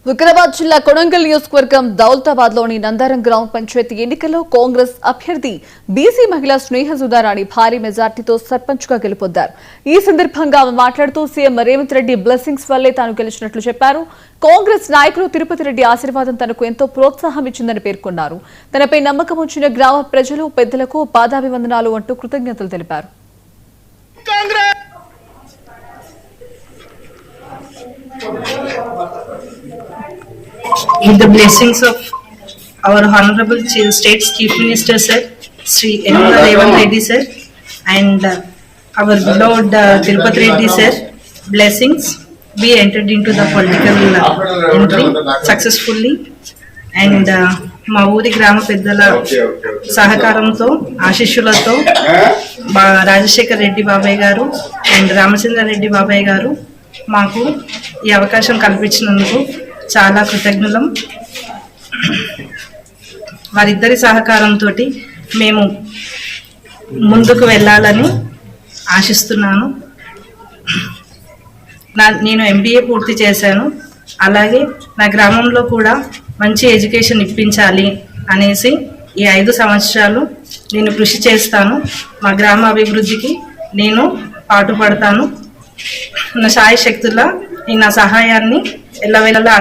వికారాబాద్ జిల్లా కొడంగల్ నియోజకవర్గం దౌలతాబాద్ లోని నందారం గ్రామ పంచాయతీ ఎన్నికల్లో కాంగ్రెస్ అభ్యర్థి బీసీ మహిళా స్నేహసుధారాణి భారీ మెజార్టీతో సర్పంచ్ గా గెలుపొందారు. ఈ సందర్భంగా ఆమె మాట్లాడుతూ సీఎం రేవంత్ రెడ్డి బ్లెస్సింగ్స్ వల్లే తాను గెలిచినట్లు చెప్పారు. కాంగ్రెస్ నాయకులు తిరుపతి రెడ్డి ఆశీర్వాదం తనకు ఎంతో ప్రోత్సాహం ఇచ్చిందని పేర్కొన్నారు. తనపై నమ్మకం ఉంచిన గ్రామ ప్రజలు పెద్దలకు పాదాభివందనాలు అంటూ కృతజ్ఞతలు తెలిపారు. With the blessings of our Honorable State Chief Minister Sir, Sri Revanth Reddy Sir, and our beloved Tirupati Reddy Sir, blessings, we entered into the political entry successfully, and మా ఊరి గ్రామ పెద్దల సహకారంతో ఆశీస్సులతో రాజశేఖర్ రెడ్డి బాబాయ్ గారు అండ్ రామచంద్ర రెడ్డి బాబాయ్ గారు మాకు ఈ అవకాశం కల్పించినందుకు చాలా కృతజ్ఞులం. వారిద్దరి సహకారంతో మేము ముందుకు వెళ్ళాలని ఆశిస్తున్నాను. నేను MBA పూర్తి చేశాను. అలాగే నా గ్రామంలో కూడా మంచి ఎడ్యుకేషన్ ఇప్పించాలి అనేసి ఈ 5 సంవత్సరాలు నేను కృషి చేస్తాను. మా గ్రామ అభివృద్ధికి నేను పాటుపడతాను. నా శాయశక్తుల నా సహాయాన్ని ఎల్లవేళలా